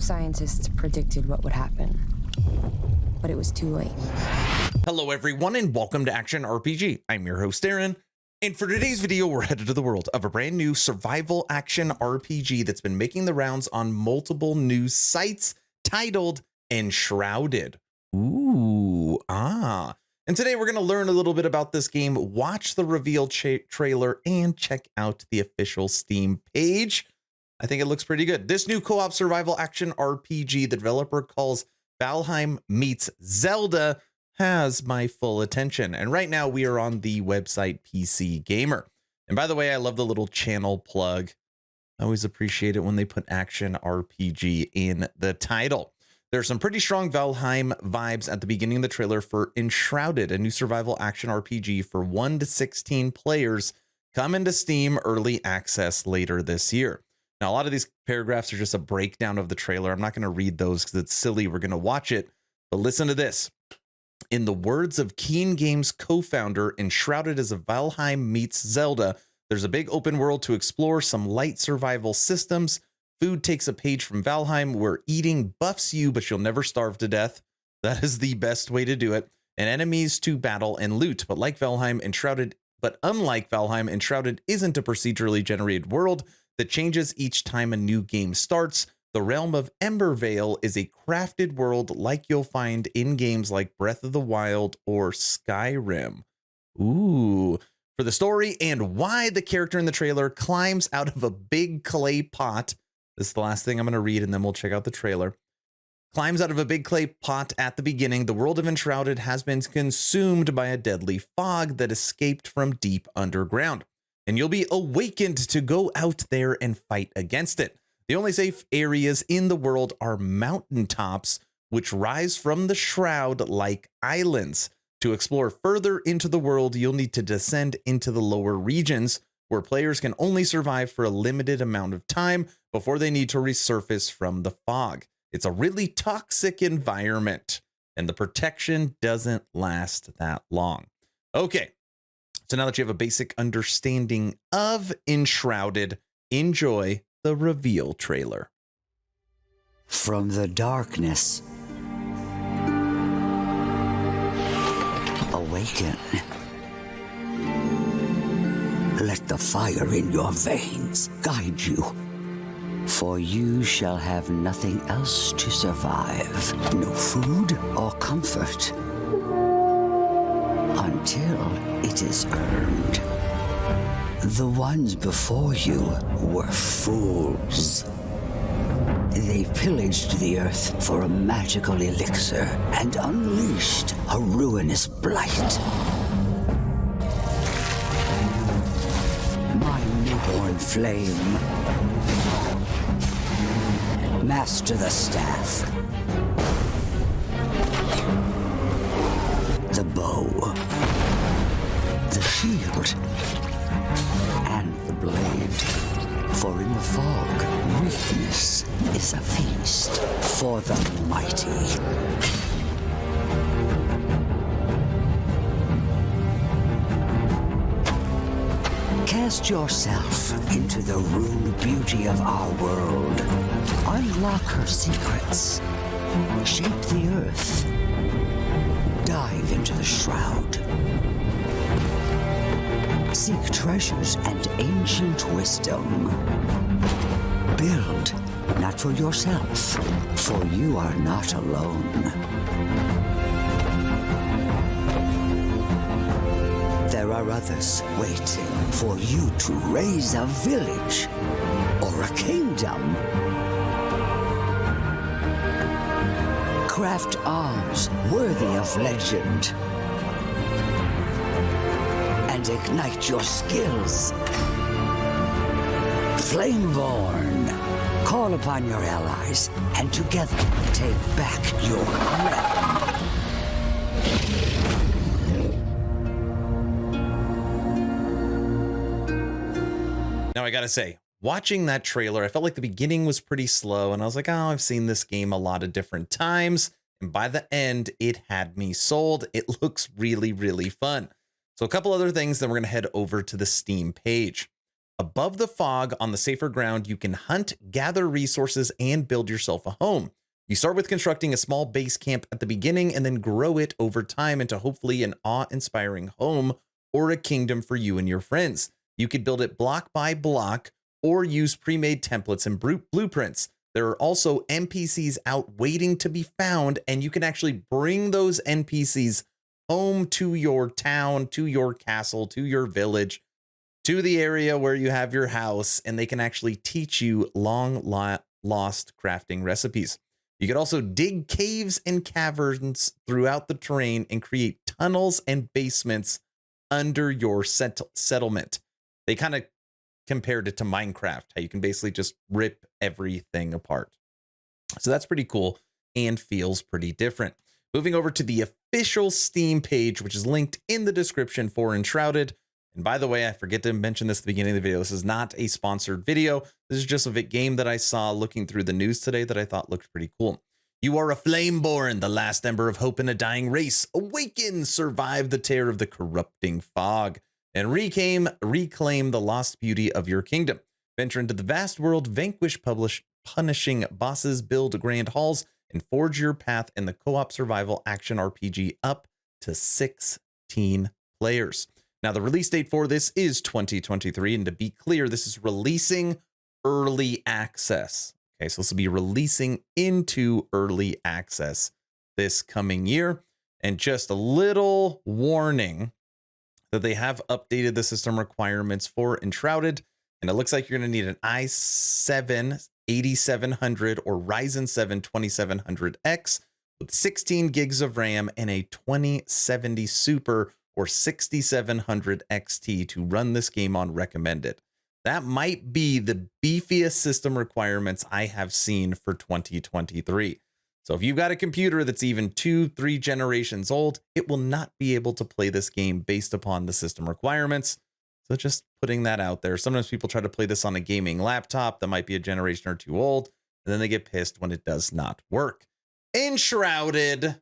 Scientists predicted what would happen, but it was too late. Hello everyone and welcome to Action RPG. I'm your host Aaron, and for today's video we're headed to the world of a brand new survival action RPG that's been making the rounds on multiple news sites titled Enshrouded. And today we're going to learn a little bit about this game, watch the reveal trailer, and check out the official Steam page. I think it looks pretty good. This new co-op survival action RPG the developer calls Valheim meets Zelda has my full attention. And right now we are on the website PC Gamer. And by the way, I love the little channel plug. I always appreciate it when they put action RPG in the title. There's some pretty strong Valheim vibes at the beginning of the trailer for Enshrouded, a new survival action RPG for 1 to 16 players, coming to Steam early access later this year. Now, a lot of these paragraphs are just a breakdown of the trailer. I'm not going to read those because it's silly. We're going to watch it. But listen to this. In the words of Keen Games co-founder, Enshrouded is a Valheim meets Zelda. There's a big open world to explore, some light survival systems. Food takes a page from Valheim, where eating buffs you, but you'll never starve to death. That is the best way to do it. And enemies to battle and loot. But unlike Valheim, Enshrouded isn't a procedurally generated world that changes each time a new game starts. The realm of Ember is a crafted world like you'll find in games like Breath of the Wild or Skyrim. Ooh. For the story and why the character in the trailer climbs out of a big clay pot. This is the last thing I'm going to read, and then we'll check out the trailer. Climbs out of a big clay pot at the beginning. The world of Enshrouded has been consumed by a deadly fog that escaped from deep underground. And you'll be awakened to go out there and fight against it. The only safe areas in the world are mountaintops, which rise from the shroud like islands. To explore further into the world, you'll need to descend into the lower regions, where players can only survive for a limited amount of time before they need to resurface from the fog. It's a really toxic environment, and the protection doesn't last that long. Okay, so now that you have a basic understanding of Enshrouded, enjoy the reveal trailer. From the darkness, awaken. Let the fire in your veins guide you, for you shall have nothing else to survive. No food or comfort, until it is earned. The ones before you were fools. They pillaged the earth for a magical elixir and unleashed a ruinous blight. My newborn flame, master the staff, the bow, the shield, and the blade. For in the fog, weakness is a feast for the mighty. Cast yourself into the ruined beauty of our world. Unlock her secrets. Shape the earth. Dive into the shroud. Seek treasures and ancient wisdom. Build, not for yourself, for you are not alone. There are others waiting for you to raise a village or a kingdom. Craft arms worthy of legend and ignite your skills. Flameborn, call upon your allies and together take back your realm. Now I gotta say, watching that trailer, I felt like the beginning was pretty slow, and I was like, oh, I've seen this game a lot of different times. And by the end, it had me sold. It looks really, really fun. So a couple other things, then we're going to head over to the Steam page. Above the fog on the safer ground, you can hunt, gather resources, and build yourself a home. You start with constructing a small base camp at the beginning and then grow it over time into hopefully an awe-inspiring home or a kingdom for you and your friends. You could build it block by block or use pre-made templates and blueprints. There are also NPCs out waiting to be found, and you can actually bring those NPCs home to your town, to your castle, to your village, to the area where you have your house, and they can actually teach you long-lost crafting recipes. You could also dig caves and caverns throughout the terrain and create tunnels and basements under your settlement. They kind of compared it to Minecraft, how you can basically just rip everything apart. So that's pretty cool and feels pretty different. Moving over to the official Steam page, which is linked in the description for Enshrouded. And by the way, I forget to mention this at the beginning of the video. This is not a sponsored video. This is just a game that I saw looking through the news today that I thought looked pretty cool. You are a Flameborn, the last ember of hope in a dying race. Awaken, survive the terror of the corrupting fog, and reclaim the lost beauty of your kingdom. Venture into the vast world, vanquish punishing bosses, build grand halls, and forge your path in the co-op survival action RPG up to 16 players. Now, the release date for this is 2023, and to be clear, this is releasing early access. Okay, so this will be releasing into early access this coming year. And just a little warning that they have updated the system requirements for Enshrouded, and it looks like you're going to need an i7 8700 or Ryzen 7 2700X with 16 gigs of RAM and a 2070 Super or 6700 XT to run this game on recommended. That might be the beefiest system requirements I have seen for 2023. So if you've got a computer that's even 2-3 generations old, it will not be able to play this game based upon the system requirements. So just putting that out there. Sometimes people try to play this on a gaming laptop that might be a generation or two old, and then they get pissed when it does not work. Enshrouded.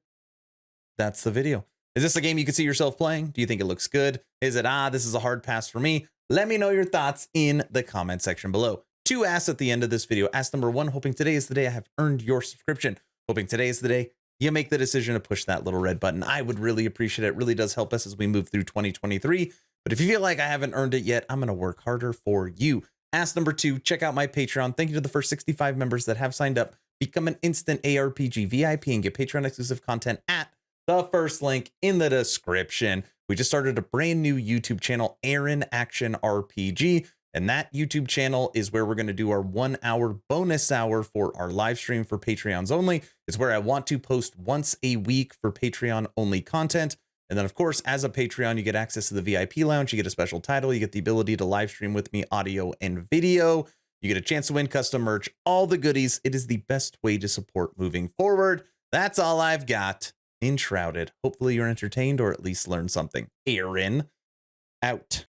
That's the video. Is this a game you could see yourself playing? Do you think it looks good? Is it, this is a hard pass for me? Let me know your thoughts in the comment section below. 2 asks at the end of this video. Ask number 1, hoping today is the day I have earned your subscription. Hoping today is the day you make the decision to push that little red button. I would really appreciate it. It really does help us as we move through 2023. But if you feel like I haven't earned it yet, I'm going to work harder for you. Ask number 2, check out my Patreon. Thank you to the first 65 members that have signed up. Become an instant ARPG VIP and get Patreon exclusive content at the first link in the description. We just started a brand new YouTube channel, Aaron Action RPG. And that YouTube channel is where we're going to do our 1-hour bonus hour for our live stream for Patreons only. It's where I want to post once a week for Patreon only content. And then, of course, as a Patreon, you get access to the VIP lounge. You get a special title. You get the ability to live stream with me, audio and video. You get a chance to win custom merch, all the goodies. It is the best way to support moving forward. That's all I've got. Enshrouded. Hopefully you're entertained or at least learned something. Aaron, out.